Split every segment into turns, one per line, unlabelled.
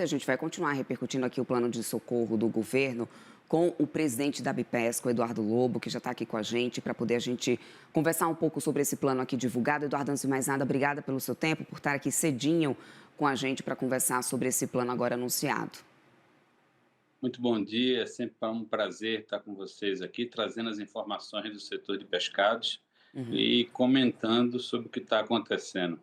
A gente vai continuar repercutindo aqui o plano de socorro do governo com o presidente da Bipesco, Eduardo Lobo, que já está aqui com a gente, para poder a gente conversar um pouco sobre esse plano aqui divulgado. Eduardo, antes de mais nada, obrigada pelo seu tempo, por estar aqui cedinho com a gente para conversar sobre esse plano agora anunciado.
Muito bom dia, sempre um prazer estar com vocês aqui, trazendo as informações do setor de pescados
Uhum.
e comentando sobre o que está acontecendo.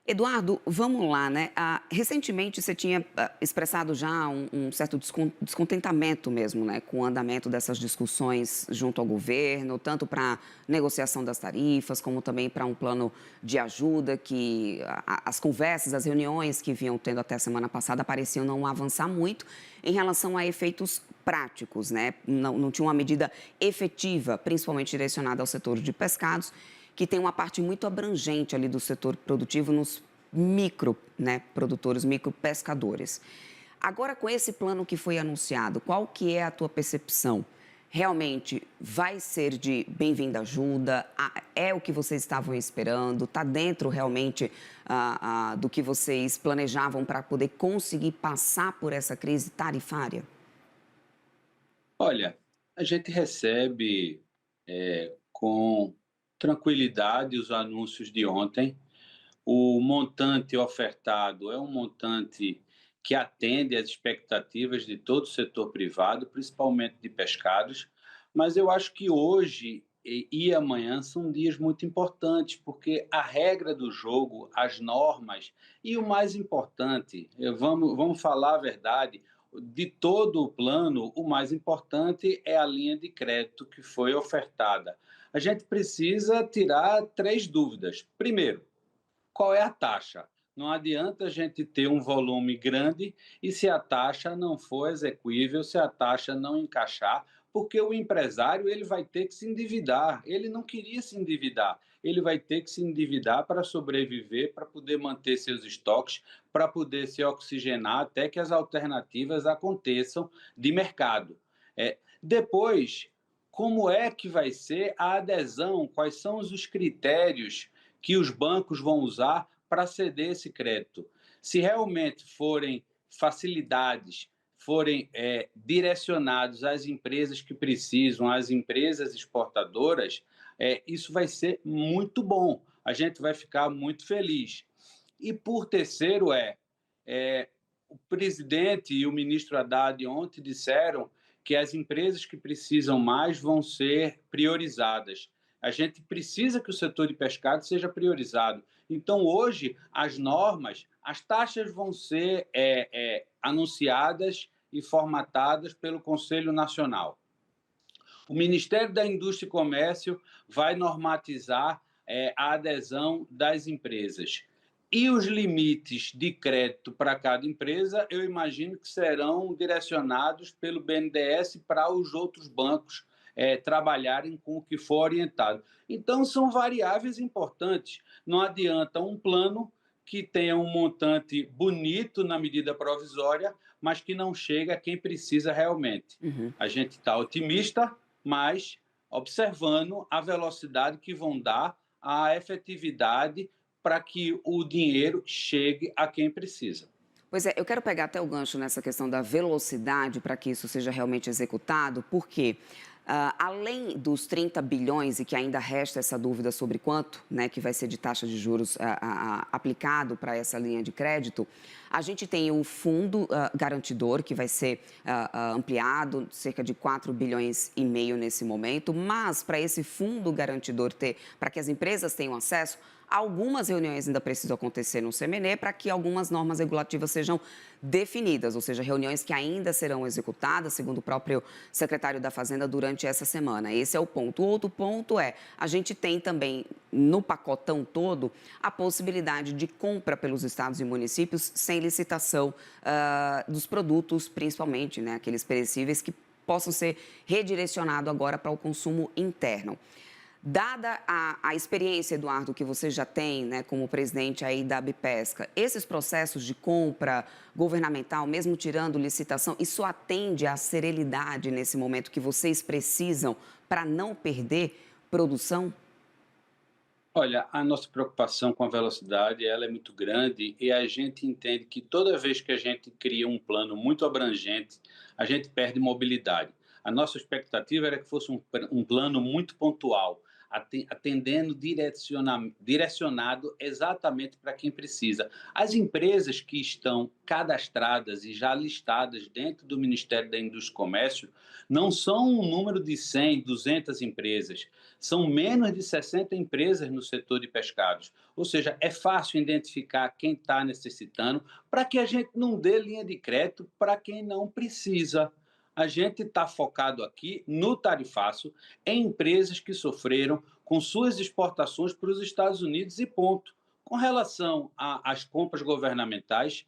Eduardo, vamos lá, né? Recentemente você tinha expressado já um certo descontentamento mesmo, né, com o andamento dessas discussões junto ao governo, tanto para negociação das tarifas, como também para um plano de ajuda, que as conversas, as reuniões que vinham tendo até a semana passada pareciam não avançar muito em relação a efeitos práticos, né? Não tinha uma medida efetiva, principalmente direcionada ao setor de pescados, que tem uma parte muito abrangente ali do setor produtivo nos micro, né, produtores, micro pescadores. Agora, com esse plano que foi anunciado, qual que é a tua percepção? Realmente vai ser de bem-vinda ajuda? É o que vocês estavam esperando? Está dentro realmente do que vocês planejavam para poder conseguir passar por essa crise tarifária?
Olha, a gente recebe com tranquilidade os anúncios de ontem. O montante ofertado é um montante que atende às expectativas de todo o setor privado, principalmente de pescados, mas eu acho que hoje e amanhã são dias muito importantes, porque a regra do jogo, as normas e o mais importante, vamos falar a verdade, de todo o plano, o mais importante é a linha de crédito que foi ofertada. A gente precisa tirar três dúvidas. Primeiro, qual é a taxa? Não adianta a gente ter um volume grande e se a taxa não for execuível, se a taxa não encaixar, porque o empresário ele vai ter que se endividar. Ele não queria se endividar. Ele vai ter que se endividar para sobreviver, para poder manter seus estoques, para poder se oxigenar até que as alternativas aconteçam de mercado. Depois, como é que vai ser a adesão? Quais são os critérios que os bancos vão usar para ceder esse crédito? Se realmente forem facilidades, forem direcionados às empresas que precisam, às empresas exportadoras, isso vai ser muito bom. A gente vai ficar muito feliz. E por terceiro é o presidente e o ministro Haddad ontem disseram que as empresas que precisam mais vão ser priorizadas. A gente precisa que o setor de pescado seja priorizado. Então, hoje, as normas, as taxas vão ser anunciadas e formatadas pelo Conselho Nacional. O Ministério da Indústria e Comércio vai normatizar a adesão das empresas. E os limites de crédito para cada empresa, eu imagino que serão direcionados pelo BNDES para os outros bancos trabalharem com o que for orientado. Então, são variáveis importantes. Não adianta um plano que tenha um montante bonito na medida provisória, mas que não chega a quem precisa realmente.
Uhum.
A gente está otimista, mas observando a velocidade que vão dar, a efetividade para que o dinheiro chegue a quem precisa.
Pois é, eu quero pegar até o gancho nessa questão da velocidade para que isso seja realmente executado, porque além dos 30 bilhões, e que ainda resta essa dúvida sobre quanto, né, que vai ser de taxa de juros aplicado para essa linha de crédito, a gente tem o fundo garantidor, que vai ser ampliado, cerca de 4 bilhões e meio nesse momento, mas para esse fundo garantidor ter, para que as empresas tenham acesso, algumas reuniões ainda precisam acontecer no CMNE para que algumas normas regulativas sejam definidas, ou seja, reuniões que ainda serão executadas, segundo o próprio secretário da Fazenda, durante essa semana. Esse é o ponto. O outro ponto é, a gente tem também, no pacotão todo, a possibilidade de compra pelos estados e municípios sem licitação dos produtos, principalmente, né, aqueles perecíveis que possam ser redirecionados agora para o consumo interno. Dada a experiência, Eduardo, que você já tem, né, como presidente aí da Bipesca, esses processos de compra governamental, mesmo tirando licitação, isso atende à serenidade nesse momento que vocês precisam para não perder produção?
Olha, a nossa preocupação com a velocidade, ela é muito grande e a gente entende que toda vez que a gente cria um plano muito abrangente, a gente perde mobilidade. A nossa expectativa era que fosse um plano muito pontual, atendendo direcionado exatamente para quem precisa. As empresas que estão cadastradas e já listadas dentro do Ministério da Indústria e Comércio não são um número de 100, 200 empresas, são menos de 60 empresas no setor de pescados. Ou seja, é fácil identificar quem está necessitando para que a gente não dê linha de crédito para quem não precisa. A gente está focado aqui no tarifaço em empresas que sofreram com suas exportações para os Estados Unidos e ponto. Com relação às compras governamentais,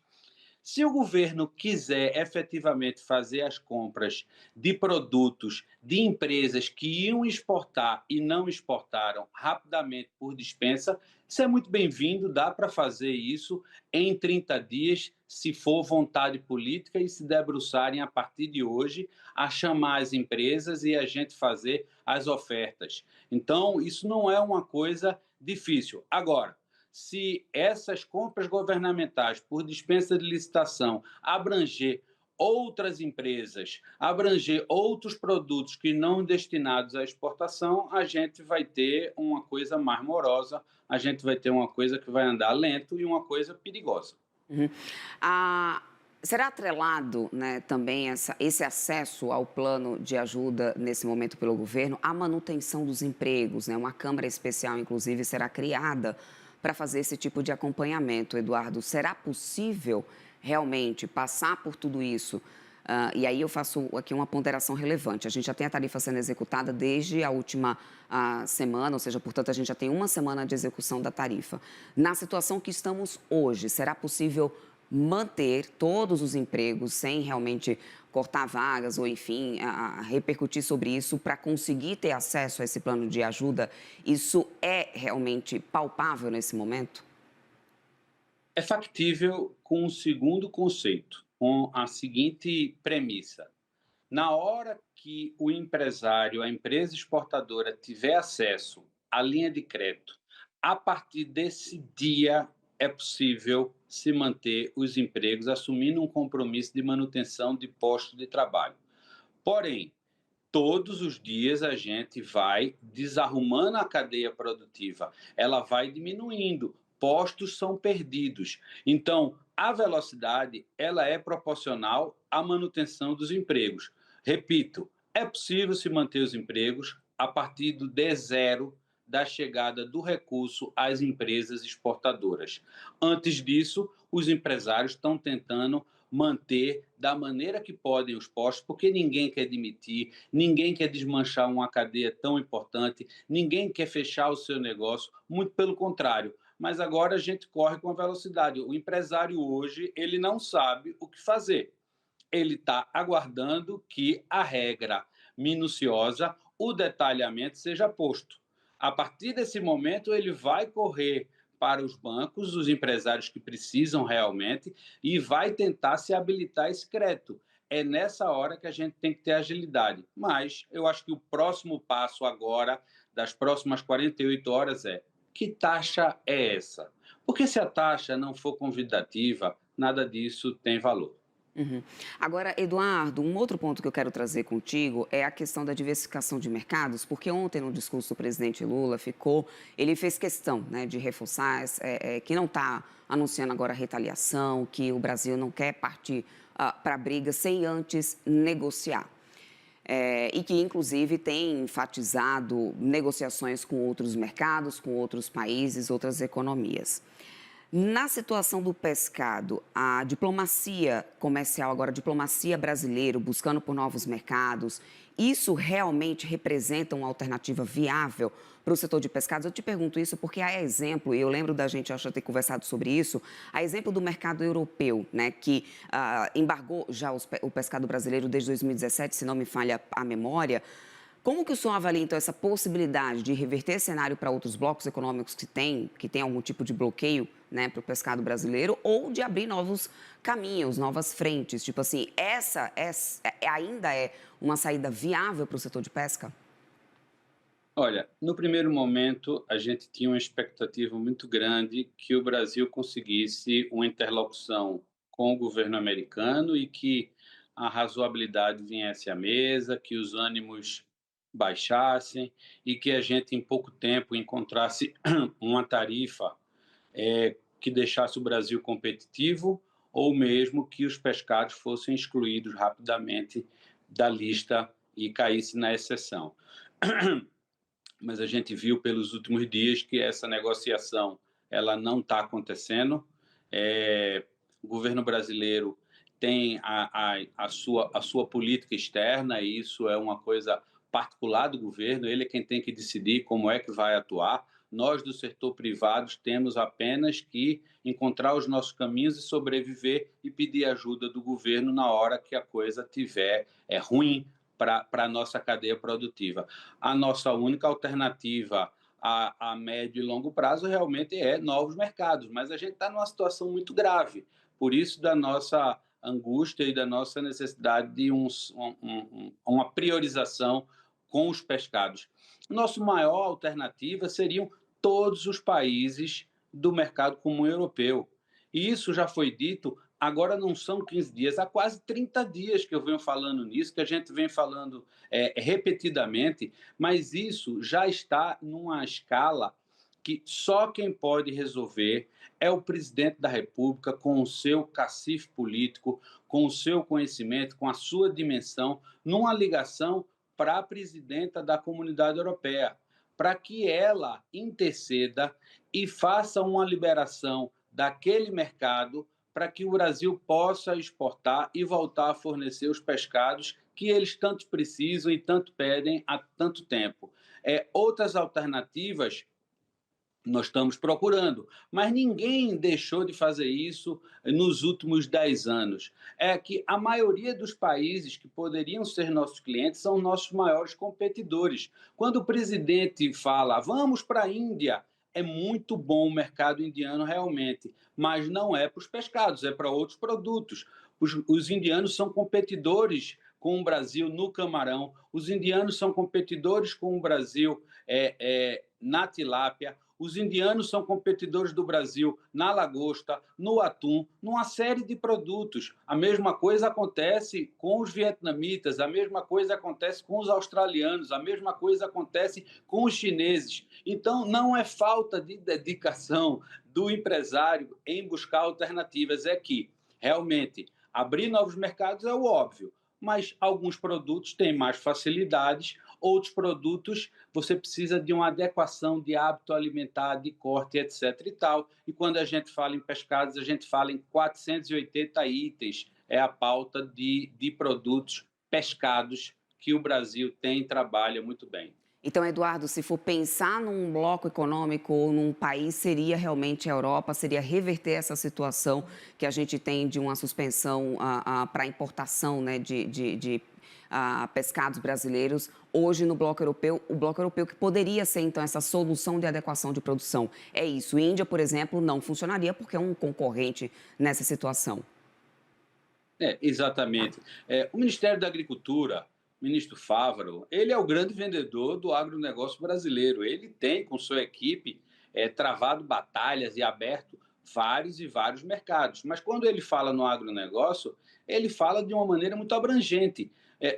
se o governo quiser efetivamente fazer as compras de produtos de empresas que iam exportar e não exportaram rapidamente por dispensa, isso é muito bem-vindo, dá para fazer isso em 30 dias, se for vontade política e se debruçarem a partir de hoje a chamar as empresas e a gente fazer as ofertas. Então, isso não é uma coisa difícil. Agora, se essas compras governamentais por dispensa de licitação abranger outras empresas, abranger outros produtos que não destinados à exportação, a gente vai ter uma coisa mais morosa, a gente vai ter uma coisa que vai andar lento e uma coisa perigosa.
Uhum. Ah, será atrelado, né, também esse acesso ao plano de ajuda nesse momento pelo governo à manutenção dos empregos, né? Uma Câmara Especial, inclusive, será criada para fazer esse tipo de acompanhamento. Eduardo, será possível realmente passar por tudo isso? E aí eu faço aqui uma ponderação relevante. A gente já tem a tarifa sendo executada desde a última semana, ou seja, portanto, a gente já tem uma semana de execução da tarifa. Na situação que estamos hoje, será possível manter todos os empregos sem realmente cortar vagas ou, enfim, repercutir sobre isso para conseguir ter acesso a esse plano de ajuda? Isso é realmente palpável nesse momento?
É factível com o segundo conceito, com a seguinte premissa: na hora que o empresário, a empresa exportadora, tiver acesso à linha de crédito, a partir desse dia é possível se manter os empregos, assumindo um compromisso de manutenção de postos de trabalho. Porém, todos os dias a gente vai desarrumando a cadeia produtiva, ela vai diminuindo, postos são perdidos. Então, a velocidade, ela é proporcional à manutenção dos empregos. Repito, é possível se manter os empregos a partir do D0 da chegada do recurso às empresas exportadoras. Antes disso, os empresários estão tentando manter da maneira que podem os postos, porque ninguém quer demitir, ninguém quer desmanchar uma cadeia tão importante, ninguém quer fechar o seu negócio, muito pelo contrário. Mas agora a gente corre com a velocidade. O empresário hoje, ele não sabe o que fazer. Ele está aguardando que a regra minuciosa, o detalhamento seja posto. A partir desse momento, ele vai correr para os bancos, os empresários que precisam realmente, e vai tentar se habilitar esse crédito. É nessa hora que a gente tem que ter agilidade. Mas eu acho que o próximo passo agora, das próximas 48 horas, é: que taxa é essa? Porque se a taxa não for convidativa, nada disso tem valor.
Uhum. Agora, Eduardo, um outro ponto que eu quero trazer contigo é a questão da diversificação de mercados, porque ontem, no discurso do presidente Lula, ele fez questão, né, de reforçar que não está anunciando agora retaliação, que o Brasil não quer partir para a briga sem antes negociar. E que, inclusive, tem enfatizado negociações com outros mercados, com outros países, outras economias. Na situação do pescado, a diplomacia comercial, agora a diplomacia brasileira, buscando por novos mercados, isso realmente representa uma alternativa viável para o setor de pescados? Eu te pergunto isso porque há exemplo, e eu lembro da gente, acho, ter conversado sobre isso, há exemplo do mercado europeu, né, que embargou já o pescado brasileiro desde 2017, se não me falha a memória. Como que o senhor avalia, então, essa possibilidade de reverter cenário para outros blocos econômicos que tem algum tipo de bloqueio, né, para o pescado brasileiro, ou de abrir novos caminhos, novas frentes? Tipo assim, ainda é uma saída viável para o setor de pesca?
Olha, no primeiro momento, a gente tinha uma expectativa muito grande que o Brasil conseguisse uma interlocução com o governo americano e que a razoabilidade viesse à mesa, que os ânimos baixassem e que a gente, em pouco tempo, encontrasse uma tarifa que deixasse o Brasil competitivo ou mesmo que os pescados fossem excluídos rapidamente da lista e caísse na exceção. Mas a gente viu pelos últimos dias que essa negociação ela não está acontecendo. O governo brasileiro tem a sua política externa, e isso é uma coisa particular do governo, ele é quem tem que decidir como é que vai atuar. Nós, do setor privado, temos apenas que encontrar os nossos caminhos e sobreviver e pedir ajuda do governo na hora que a coisa tiver ruim para a nossa cadeia produtiva. A nossa única alternativa a médio e longo prazo realmente é novos mercados, mas a gente está numa situação muito grave, por isso da nossa angústia e da nossa necessidade de uma priorização com os pescados. Nossa maior alternativa seriam todos os países do mercado comum europeu. E isso já foi dito, agora não são 15 dias, há quase 30 dias que eu venho falando nisso, que a gente vem falando repetidamente, mas isso já está numa escala que só quem pode resolver é o presidente da República, com o seu cacife político, com o seu conhecimento, com a sua dimensão, numa ligação para a presidenta da Comunidade Europeia, para que ela interceda e faça uma liberação daquele mercado para que o Brasil possa exportar e voltar a fornecer os pescados que eles tanto precisam e tanto pedem há tanto tempo. Outras alternativas nós estamos procurando, mas ninguém deixou de fazer isso nos últimos 10 anos. É que a maioria dos países que poderiam ser nossos clientes são nossos maiores competidores. Quando o presidente fala, vamos para a Índia, é muito bom o mercado indiano realmente, mas não é para os pescados, é para outros produtos. Os indianos são competidores com o Brasil no camarão, os indianos são competidores com o Brasil na tilápia, os indianos são competidores do Brasil na lagosta, no atum, numa série de produtos. A mesma coisa acontece com os vietnamitas, a mesma coisa acontece com os australianos, a mesma coisa acontece com os chineses. Então, não é falta de dedicação do empresário em buscar alternativas, é que realmente abrir novos mercados é o óbvio, mas alguns produtos têm mais facilidades, outros produtos você precisa de uma adequação de hábito alimentar, de corte, etc. e tal. E quando a gente fala em pescados, a gente fala em 480 itens, é a pauta de produtos pescados que o Brasil tem e trabalha muito bem.
Então, Eduardo, se for pensar num bloco econômico ou num país, seria realmente a Europa, seria reverter essa situação que a gente tem de uma suspensão para importação, né, de pescados brasileiros, hoje no bloco europeu, o bloco europeu que poderia ser, então, essa solução de adequação de produção. É isso. Índia, por exemplo, não funcionaria porque é um concorrente nessa situação.
Exatamente. O Ministério da Agricultura, o ministro Fávaro, ele é o grande vendedor do agronegócio brasileiro. Ele tem, com sua equipe, travado batalhas e aberto vários e vários mercados. Mas quando ele fala no agronegócio, ele fala de uma maneira muito abrangente.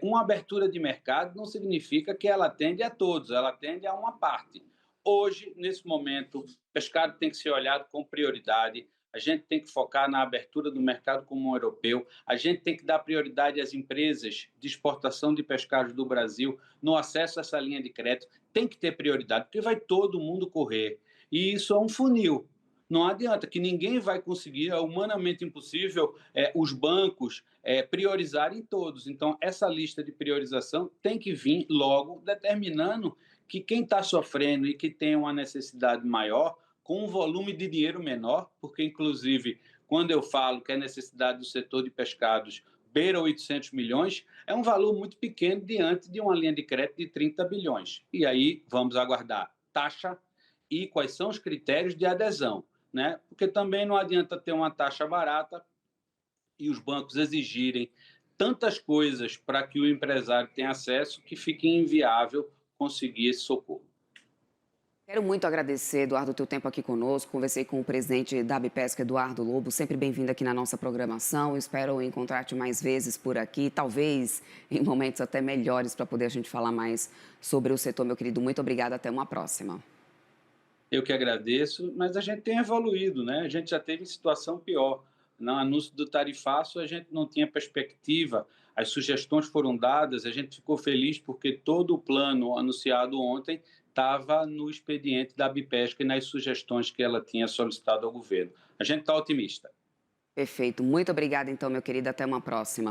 Uma abertura de mercado não significa que ela atende a todos, ela atende a uma parte. Hoje, nesse momento, o pescado tem que ser olhado com prioridade, a gente tem que focar na abertura do mercado comum europeu, a gente tem que dar prioridade às empresas de exportação de pescados do Brasil no acesso a essa linha de crédito, tem que ter prioridade, porque vai todo mundo correr. E isso é um funil. Não adianta que ninguém vai conseguir, é humanamente impossível, os bancos priorizarem todos. Então, essa lista de priorização tem que vir logo determinando que quem está sofrendo e que tem uma necessidade maior com um volume de dinheiro menor, porque, inclusive, quando eu falo que a necessidade do setor de pescados beira 800 milhões, é um valor muito pequeno diante de uma linha de crédito de 30 bilhões. E aí vamos aguardar taxa e quais são os critérios de adesão, né? Porque também não adianta ter uma taxa barata e os bancos exigirem tantas coisas para que o empresário tenha acesso que fique inviável conseguir esse socorro.
Quero muito agradecer, Eduardo, o teu tempo aqui conosco. Conversei com o presidente da Abipesca, Eduardo Lobo, sempre bem-vindo aqui na nossa programação. Espero encontrar-te mais vezes por aqui, talvez em momentos até melhores para poder a gente falar mais sobre o setor, meu querido. Muito obrigada, até uma próxima.
Eu que agradeço, mas a gente tem evoluído, né? A gente já teve situação pior. No anúncio do tarifaço, a gente não tinha perspectiva, as sugestões foram dadas, a gente ficou feliz porque todo o plano anunciado ontem estava no expediente da Bipesca e nas sugestões que ela tinha solicitado ao governo. A gente está otimista.
Perfeito. Muito obrigada, então, meu querido. Até uma próxima.